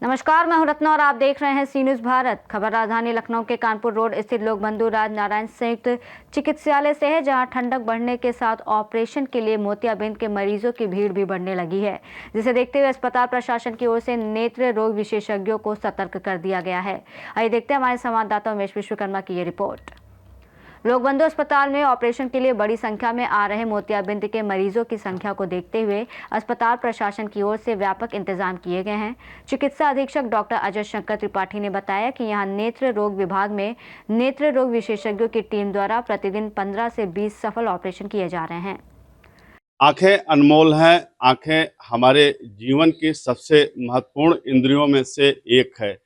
नमस्कार, मैं हूं रत्ना और आप देख रहे हैं सी न्यूज़ भारत। खबर राजधानी लखनऊ के कानपुर रोड स्थित लोक बंधु राज नारायण संयुक्त चिकित्सालय से है, जहां ठंडक बढ़ने के साथ ऑपरेशन के लिए मोतियाबिंद के मरीजों की भीड़ भी बढ़ने लगी है, जिसे देखते हुए अस्पताल प्रशासन की ओर से नेत्र रोग विशेषज्ञों को सतर्क कर दिया गया है। आइए देखते हैं हमारे संवाददाता उमेश विश्वकर्मा की ये रिपोर्ट। लोक बंधु अस्पताल में ऑपरेशन के लिए बड़ी संख्या में आ रहे मोतियाबिंद के मरीजों की संख्या को देखते हुए अस्पताल प्रशासन की ओर से व्यापक इंतजाम किए गए हैं। चिकित्सा अधीक्षक डॉक्टर अजय शंकर त्रिपाठी ने बताया कि यहां नेत्र रोग विभाग में नेत्र रोग विशेषज्ञों की टीम द्वारा प्रतिदिन 15 से 20 सफल ऑपरेशन किए जा रहे हैं। आंखें अनमोल हैं। आंखें हमारे जीवन की सबसे महत्वपूर्ण इंद्रियों में से एक है,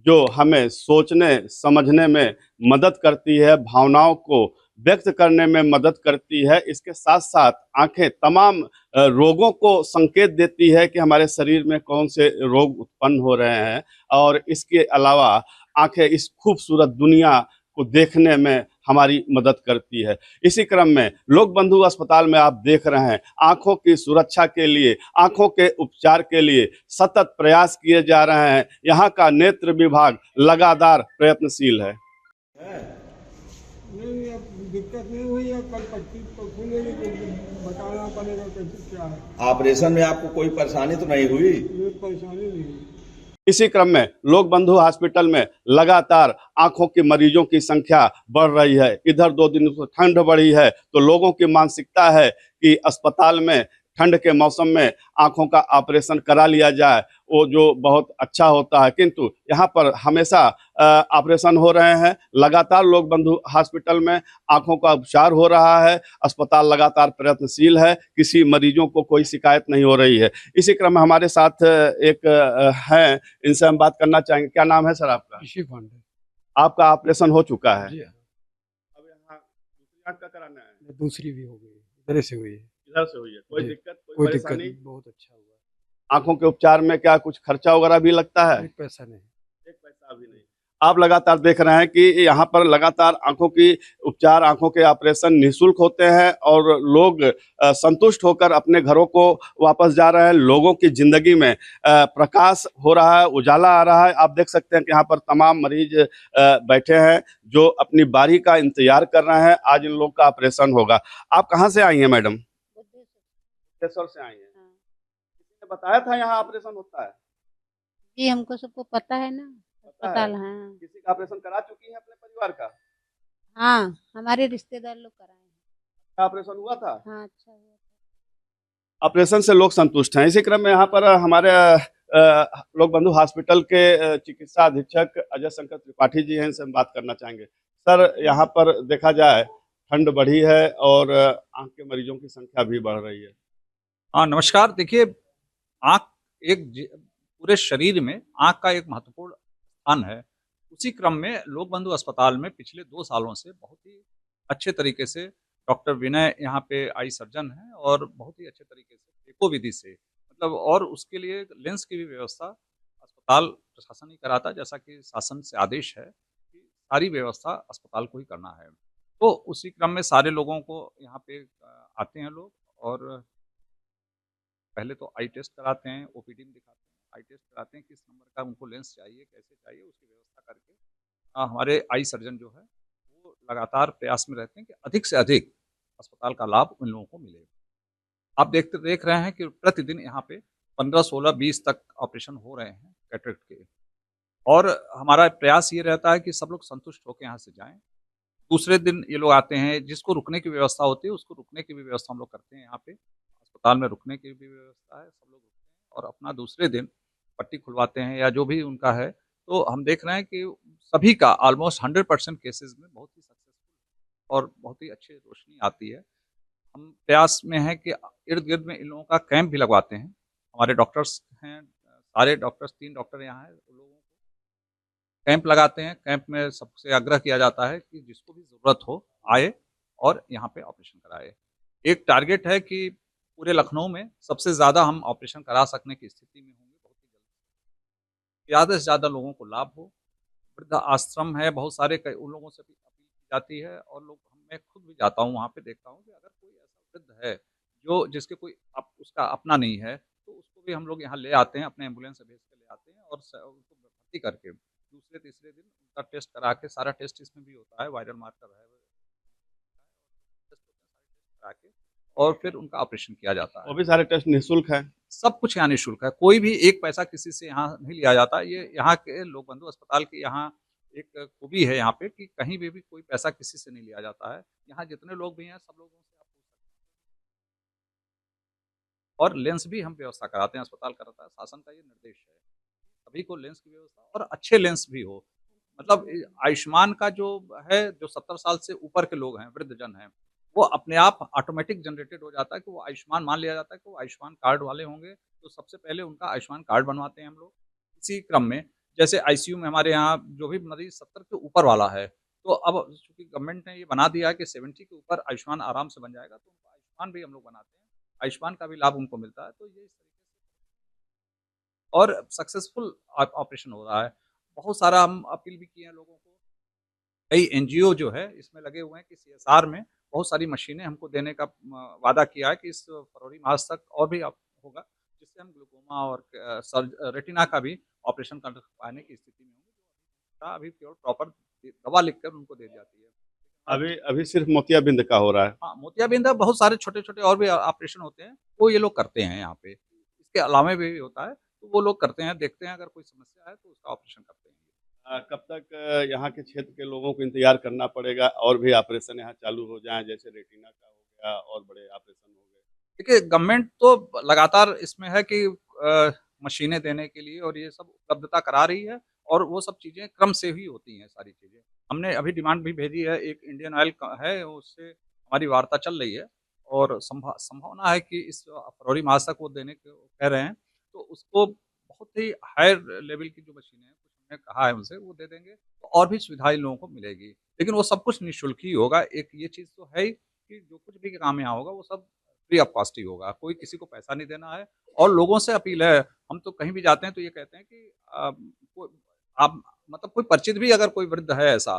जो हमें सोचने समझने में मदद करती है, भावनाओं को व्यक्त करने में मदद करती है। इसके साथ साथ आंखें तमाम रोगों को संकेत देती है कि हमारे शरीर में कौन से रोग उत्पन्न हो रहे हैं, और इसके अलावा आंखें इस खूबसूरत दुनिया को देखने में हमारी मदद करती है। इसी क्रम में लोक बंधु अस्पताल में आप देख रहे हैं, आंखों की सुरक्षा के लिए, आंखों के उपचार के लिए सतत प्रयास किए जा रहे हैं। यहाँ का नेत्र विभाग लगातार प्रयत्नशील है। नहीं, अब दिक्कत नहीं हुई है। कल 25 को खुलेगी तो बताना पड़ेगा कैसे क्या है। ऑपरेशन में आपको कोई परेशानी तो नहीं हुई? ये परेशानी नहीं हुई। इसी क्रम में लोक बंधु हॉस्पिटल में लगातार आंखों के मरीजों की संख्या बढ़ रही है। इधर 2 दिन से ठंड बढ़ी है, तो लोगों की मानसिकता है कि अस्पताल में ठंड के मौसम में आंखों का ऑपरेशन करा लिया जाए, वो जो बहुत अच्छा होता है। किंतु यहाँ पर हमेशा ऑपरेशन हो रहे हैं। लगातार लोक बंधु हॉस्पिटल में आंखों का उपचार हो रहा है। अस्पताल लगातार प्रयत्नशील है, किसी मरीजों को कोई शिकायत नहीं हो रही है। इसी क्रम में हमारे साथ एक हैं, इनसे हम बात करना चाहेंगे। क्या नाम है सर आपका? ऋषि पांडे। आपका ऑपरेशन हो चुका है? जी हाँ। अब यहाँ दूसरी आंख का कराना है? दूसरी भी हो गई, इधर से हुई है। इधर से हुई है? कोई जी। दिक्कत, कोई कोई दिक्कत परेशानी? नहीं, बहुत अच्छा हुआ। आंखों के उपचार में क्या कुछ खर्चा वगैरह भी लगता है? एक पैसा नहीं। एक पैसा भी नहीं। आप लगातार देख रहे हैं कि यहाँ पर लगातार आंखों की उपचार, आंखों के ऑपरेशन निःशुल्क होते हैं, और लोग संतुष्ट होकर अपने घरों को वापस जा रहे हैं। लोगों की जिंदगी में प्रकाश हो रहा है, उजाला आ रहा है। आप देख सकते हैं कि यहाँ पर तमाम मरीज बैठे हैं, जो अपनी बारी का इंतजार कर रहे हैं। आज इन लोग का ऑपरेशन होगा। आप कहाँ से आई हैं मैडम? बुद्धेश्वर से आई हैं। किसी ने बताया था यहाँ ऑपरेशन होता है? जी, हमको सबको पता है ना, अस्पताल। हाँ किसी का ऑपरेशन करा चुकी हैं अपने परिवार का? हाँ, हमारे रिश्तेदार लोग कराए हैं। क्या ऑपरेशन हुआ था? हाँ, अच्छा हुआ था। ऑपरेशन से लोग संतुष्ट हैं। इसी क्रम में यहाँ पर हमारे लोक बंधु हॉस्पिटल के चिकित्सा अधीक्षक अजय शंकर त्रिपाठी जी हैं, इनसे हम बात करना चाहेंगे। सर, यहाँ पर देखा जाए ठंड बढ़ी है और आंख के मरीजों की संख्या भी बढ़ रही है। हाँ, नमस्कार। देखिए, आँख पूरे शरीर में आँख का एक महत्वपूर्ण स्थान है। उसी क्रम में लोक बंधु अस्पताल में पिछले 2 सालों से बहुत ही अच्छे तरीके से डॉक्टर विनय यहाँ पे आई सर्जन हैं, और बहुत ही अच्छे तरीके से एको विधि से, मतलब, और उसके लिए लेंस की भी व्यवस्था अस्पताल प्रशासन ही कराता, जैसा कि शासन से आदेश है कि सारी व्यवस्था अस्पताल को ही करना है। तो उसी क्रम में सारे लोगों को यहाँ पे आते हैं लोग, और पहले तो आई टेस्ट कराते हैं, ओपीडी में दिखाते हैं, आई टेस्ट कराते हैं किस नंबर का उनको लेंस चाहिए, कैसे चाहिए, उसकी व्यवस्था करके हमारे आई सर्जन जो है वो लगातार प्रयास में रहते हैं कि अधिक से अधिक अस्पताल का लाभ उन लोगों को मिले। आप देख रहे हैं कि प्रतिदिन यहाँ पे 15, 16, 20 तक ऑपरेशन हो रहे हैं कैटरेक्ट के, और हमारा प्रयास ये रहता है कि सब लोग संतुष्ट होकर यहाँ से जाएं। दूसरे दिन ये लोग आते हैं, जिसको रुकने की व्यवस्था होती है उसको रुकने की भी व्यवस्था हम लोग करते हैं। यहाँ पे अस्पताल में रुकने की भी व्यवस्था है, सब लोग रुकते हैं और अपना दूसरे दिन पट्टी खुलवाते हैं या जो भी उनका है। तो हम देख रहे हैं कि सभी का ऑलमोस्ट 100% केसेस में बहुत ही सक्सेसफुल और बहुत ही अच्छी रोशनी आती है। हम प्रयास में हैं कि इर्द गिर्द में इन लोगों का कैंप भी लगवाते हैं। हमारे डॉक्टर्स हैं, सारे डॉक्टर्स, 3 डॉक्टर यहाँ हैं, उन लोगों को कैंप लगाते हैं। कैंप में सबसे आग्रह किया जाता है कि जिसको भी ज़रूरत हो आए और यहाँ पे ऑपरेशन कराए। एक टारगेट है कि पूरे लखनऊ में सबसे ज़्यादा हम ऑपरेशन करा सकने की स्थिति में होंगे बहुत ही जल्द। ज़्यादा से ज़्यादा लोगों को लाभ हो। वृद्ध आश्रम है बहुत सारे, उन लोगों से भी अपील की जाती है, और लोग हम मैं खुद भी जाता हूँ वहाँ पे, देखता हूँ कि अगर कोई ऐसा वृद्ध है जो जिसके कोई उसका अपना नहीं है, तो उसको भी हम लोग यहाँ ले आते हैं, अपने एम्बुलेंस से भेज के ले आते हैं और उनको भर्ती करके दूसरे तीसरे दिन उनका टेस्ट करा के, सारा टेस्ट इसमें भी होता है, वायरल मार्कर है, टेस्ट होते हैं, सारे टेस्ट करा के और फिर उनका ऑपरेशन किया जाता वो है। भी सारे टेस्ट निःशुल्क है। सब कुछ यहाँ निःशुल्क है, कोई भी एक पैसा किसी से यहाँ नहीं लिया जाता। ये यहाँ के लोक बंधु अस्पताल की यहाँ एक खूबी है यहाँ पे कि कहीं भी कोई पैसा किसी से नहीं लिया जाता है। यहाँ जितने लोग भी हैं, सब लोगों से आप पूछ सकते हैं। और लेंस भी हम व्यवस्था कराते हैं, अस्पताल कराता है, शासन का ये निर्देश है। सभी को लेंस की व्यवस्था और अच्छे लेंस भी हो। मतलब आयुष्मान का जो है, जो 70 साल से ऊपर के लोग हैं, वृद्धजन हैं, वो अपने आप ऑटोमेटिक जनरेटेड हो जाता है कि वो आयुष्मान मान लिया जाता है कि वो आयुष्मान कार्ड वाले होंगे, तो सबसे पहले उनका आयुष्मान कार्ड बनवाते हैं हम लोग। इसी क्रम में जैसे आईसीयू में हमारे यहाँ जो भी मरीज़ 70 के ऊपर वाला है, तो अब चूँकि गवर्नमेंट ने ये बना दिया है कि 70 के ऊपर आयुष्मान आराम से बन जाएगा, तो उनको आयुष्मान भी हम लोग बनाते हैं। आयुष्मान का भी लाभ उनको मिलता है, तो ये इस तरीके से और सक्सेसफुल ऑपरेशन हो रहा है। बहुत सारा हम अपील भी किए हैं लोगों को। कई एनजीओ जो है इसमें लगे हुए हैं कि सीएसआर में बहुत सारी मशीनें हमको देने का वादा किया है कि इस फरवरी मार्च तक और भी होगा, जिससे हम ग्लूकोमा और रेटिना का भी ऑपरेशन कर पाने की स्थिति में होंगे। अभी केवल प्रॉपर दवा लिखकर उनको दे जाती है। अभी अभी सिर्फ मोतियाबिंद का हो रहा है। हाँ, मोतियाबिंद है, बहुत सारे छोटे-छोटे और भी ऑपरेशन होते हैं, वो ये लोग करते हैं यहाँ पे। इसके अलावा भी होता है, तो वो लोग करते हैं, देखते हैं अगर कोई समस्या है तो उसका ऑपरेशन करते हैं। कब तक यहाँ के क्षेत्र के लोगों को इंतज़ार करना पड़ेगा और भी ऑपरेशन यहाँ चालू हो जाएँ, जैसे रेटिना का हो गया और बड़े ऑपरेशन हो गए? देखिए, गवर्नमेंट तो लगातार इसमें है कि मशीनें देने के लिए और ये सब उपलब्धता करा रही है और वो सब चीज़ें क्रम से ही होती हैं सारी चीज़ें। हमने अभी डिमांड भी भेजी है, एक इंडियन ऑयल का है, उससे हमारी वार्ता चल रही है और संभावना है कि इस फरवरी माह तक वो देने को कह रहे हैं। तो उसको बहुत ही हायर लेवल की जो मशीनें हैं, कुछ हमने कहा है उनसे, वो दे देंगे, तो और भी सुविधाएँ लोगों को मिलेगी। लेकिन वो सब कुछ निःशुल्क ही होगा। एक ये चीज़ तो है ही कि जो कुछ भी काम यहाँ होगा, वो सब फ्री ऑफ कॉस्ट ही होगा, कोई किसी को पैसा नहीं देना है और लोगों से अपील है, हम तो कहीं भी जाते हैं तो ये कहते हैं कि कोई आप मतलब कोई परिचित भी अगर कोई वृद्ध है ऐसा,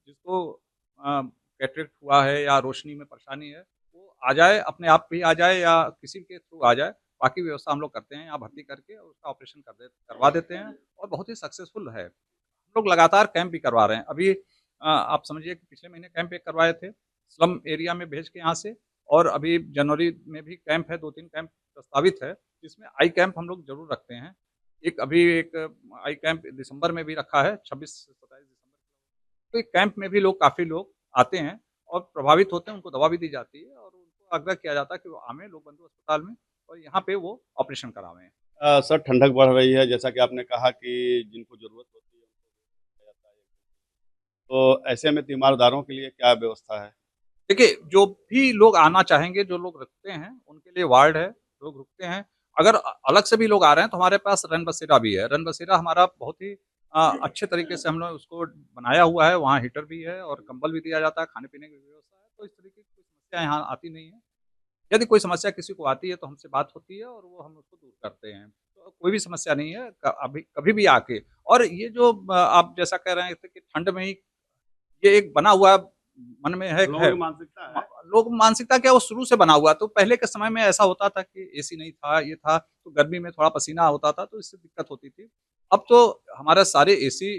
जिसको कैटरेक्ट हुआ है या रोशनी में परेशानी है, वो आ जाए, अपने आप भी आ जाए या किसी के थ्रू आ जाए, बाकी व्यवस्था हम लोग करते हैं यहाँ भर्ती करके और उसका ऑपरेशन करवा देते हैं और बहुत ही सक्सेसफुल है। हम लोग लगातार कैंप भी करवा रहे हैं। अभी आप समझिए कि पिछले महीने कैंप एक करवाए थे, स्लम एरिया में भेज के यहाँ से और अभी जनवरी में भी कैंप है, 2-3 कैंप प्रस्तावित है, जिसमें आई कैंप हम लोग ज़रूर रखते हैं। एक आई कैंप दिसंबर में भी रखा है, 26-27 दिसंबर को। तो एक कैंप में भी काफ़ी लोग आते हैं और प्रभावित होते हैं, उनको दवा भी दी जाती है और उनको आग्रह किया जाता है कि वो आवें लोक बंधु अस्पताल में और यहाँ पे वो ऑपरेशन करावें। सर, ठंडक बढ़ रही है, जैसा कि आपने कहा कि जिनको ज़रूरत होती है उनको दिया जाता है। तो ऐसे में तीमारदारों के लिए क्या व्यवस्था है? देखिए, जो भी लोग आना चाहेंगे, जो लोग रुकते हैं, उनके लिए वार्ड है, लोग रुकते हैं। अगर अलग से भी लोग आ रहे हैं, तो हमारे पास रैन-बसेरा भी है। रैन-बसेरा हमारा बहुत ही अच्छे तरीके से हमने उसको बनाया हुआ है, वहाँ हीटर भी है और कंबल भी दिया जाता है, खाने-पीने की व्यवस्था है, तो इस तरीके की कोई समस्या यहाँ आती नहीं है। यदि कोई समस्या किसी को आती है, तो हमसे बात होती है और वो हम उसको दूर करते हैं। तो कोई भी समस्या नहीं है, अभी कभी भी आके और ये जो आप जैसा कह रहे थे कि ठंड में ही ये एक बना हुआ मन में है लोगों की मानसिकता है। लोग मानसिकता क्या, वो शुरू से बना हुआ है। तो पहले के समय में ऐसा होता था कि एसी नहीं था, ये था, तो गर्मी में थोड़ा पसीना होता था, तो इससे दिक्कत होती थी। अब तो हमारा सारे एसी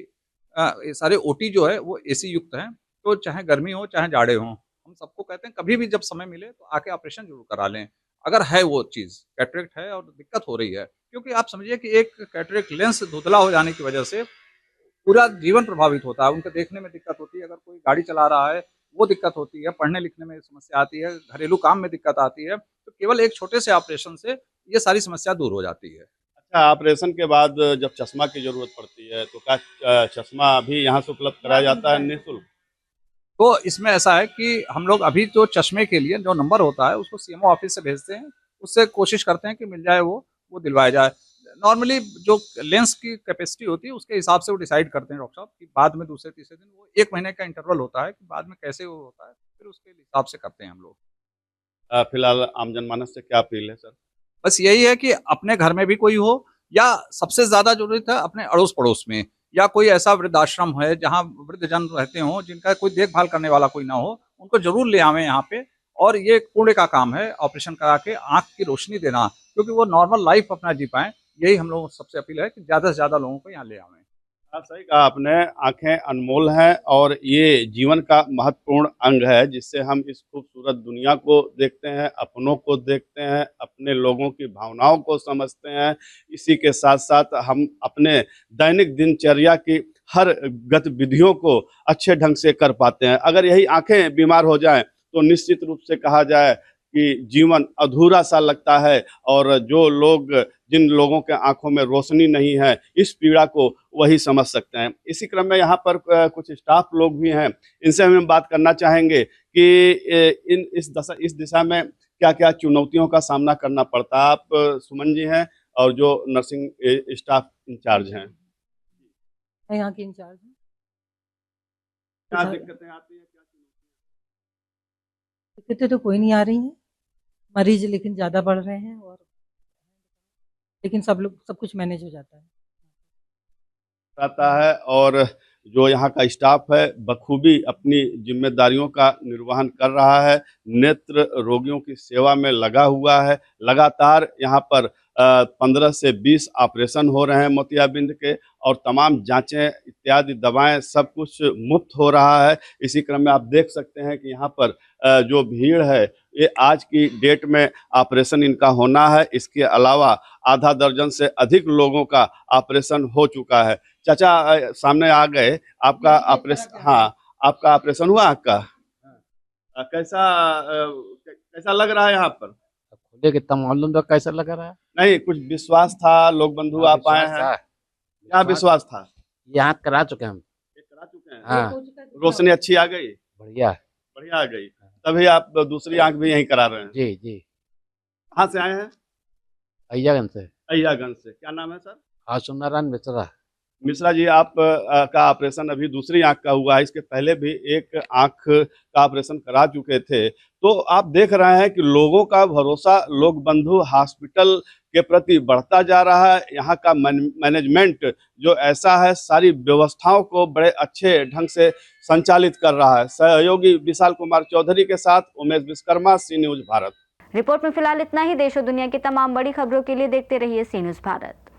ये सारे ओटी जो है वो एसी युक्त हैं, तो चाहे गर्मी हो, चाहे जाड़े हों। हम सबको कहते हैं कभी भी जब समय मिले तो आके ऑपरेशन ज़रूर करा लें। अगर है वो चीज़, कैटरेक्ट है और दिक्कत हो रही है। क्योंकि आप समझिए कि एक कैटरेक्ट लेंस धुंधला हो जाने की वजह से पूरा जीवन प्रभावित होता है, उनको देखने में दिक्कत होती है, अगर कोई गाड़ी चला रहा है, वो दिक्कत होती है, पढ़ने-लिखने में समस्या आती है, घरेलू काम में दिक्कत आती है, तो केवल एक छोटे से ऑपरेशन से ये सारी समस्या दूर हो जाती है। अच्छा, ऑपरेशन के बाद जब चश्मा की ज़रूरत पड़ती है, तो क्या चश्मा भी यहाँ से उपलब्ध कराया जाता है निःशुल्क? तो इसमें ऐसा है कि हम लोग अभी तो चश्मे के लिए जो नंबर होता है, उसको सीएमओ ऑफिस से भेजते हैं, उससे कोशिश करते हैं कि मिल जाए वो दिलवाया जाए। नॉर्मली जो लेंस की कैपेसिटी होती है, उसके हिसाब से वो डिसाइड करते हैं डॉक्टर साहब कि बाद में दूसरे-तीसरे दिन वो 1 महीने का इंटरवल होता है कि बाद में कैसे वो होता है, फिर उसके हिसाब से करते हैं हम लोग। फिलहाल आम जनमानस से क्या अपील है सर? बस यही है कि अपने घर में भी कोई हो या सबसे ज़्यादा ज़रूरत है अपने अड़ोस-पड़ोस में या कोई ऐसा वृद्धाश्रम है जहाँ वृद्धजन रहते हों, जिनका कोई देखभाल करने वाला कोई ना हो, उनको जरूर ले आवें यहाँ पे। और ये एक पुण्य का काम है, ऑपरेशन करा के आंख की रोशनी देना, क्योंकि वो नॉर्मल लाइफ अपना जी पाएं। यही हम लोगों सबसे अपील है कि ज़्यादा से ज़्यादा लोगों को यहाँ ले आवें। सही कहा आपने, आंखें अनमोल हैं और ये जीवन का महत्वपूर्ण अंग है, जिससे हम इस खूबसूरत दुनिया को देखते हैं, अपनों को देखते हैं, अपने लोगों की भावनाओं को समझते हैं। इसी के साथ-साथ हम अपने दैनिक दिनचर्या की हर गतिविधियों को अच्छे ढंग से कर पाते हैं। अगर यही आंखें बीमार हो जाएँ, तो निश्चित रूप से कहा जाए कि जीवन अधूरा-सा लगता है और जिन लोगों के आँखों में रोशनी नहीं है, इस पीड़ा को वही समझ सकते हैं। इसी क्रम में यहाँ पर कुछ स्टाफ लोग भी हैं, इनसे हम बात करना चाहेंगे कि इस दिशा में क्या-क्या चुनौतियों का सामना करना पड़ता है। आप सुमन जी हैं और जो नर्सिंग स्टाफ इंचार्ज हैं। मैं यहाँ की इंचार्ज हूँ। क्या दिक्कतें आती हैं? क्या दिक्कतें तो कोई नहीं आ रही हैं, मरीज लेकिन ज़्यादा बढ़ रहे हैं और लेकिन सब कुछ मैनेज हो जाता है। आता है और जो यहाँ का स्टाफ है बखूबी अपनी जिम्मेदारियों का निर्वहन कर रहा है, नेत्र रोगियों की सेवा में लगा हुआ है। लगातार यहाँ पर 15 से 20 ऑपरेशन हो रहे हैं मोतियाबिंद के और तमाम जांचें इत्यादि दवाएं सब कुछ मुफ्त हो रहा है। इसी क्रम में आप देख सकते हैं कि यहाँ पर जो भीड़ है ये आज की डेट में ऑपरेशन इनका होना है। इसके अलावा आधा दर्जन से अधिक लोगों का ऑपरेशन हो चुका है। चाचा सामने आ गए, आपका ऑपरेशन, हाँ आपका ऑपरेशन हुआ आपका? कैसा लग रहा है यहाँ पर? खुदे कितना मालूम तो कैसा लग रहा है। नहीं, कुछ विश्वास था, लोग बंधु आप आए हैं, क्या विश्वास था? यहाँ करा चुके हम। ये करा चुके हैं? हाँ रोशनी अच्छी आ गई? बढ़िया। बढ़िया आ गई, तभी आप दूसरी आंख भी यहीं करा रहे हैं? जी जी। कहाँ से आए हैं? अय्यागंज से। अहियागंज से। क्या नाम है सर? आशुनारायण मिश्रा। मिश्रा जी, आप का ऑपरेशन अभी दूसरी आंख का हुआ है, इसके पहले भी एक आंख का ऑपरेशन करा चुके थे। तो आप देख रहे हैं कि लोगों का भरोसा लोक बंधु हॉस्पिटल के प्रति बढ़ता जा रहा है। यहाँ का मैनेजमेंट जो ऐसा है, सारी व्यवस्थाओं को बड़े अच्छे ढंग से संचालित कर रहा है। सहयोगी विशाल कुमार चौधरी के साथ उमेश विश्वकर्मा, सी न्यूज़ भारत। रिपोर्ट में फिलहाल इतना ही। देश और दुनिया की तमाम बड़ी खबरों के लिए देखते रहिए सी न्यूज़ भारत।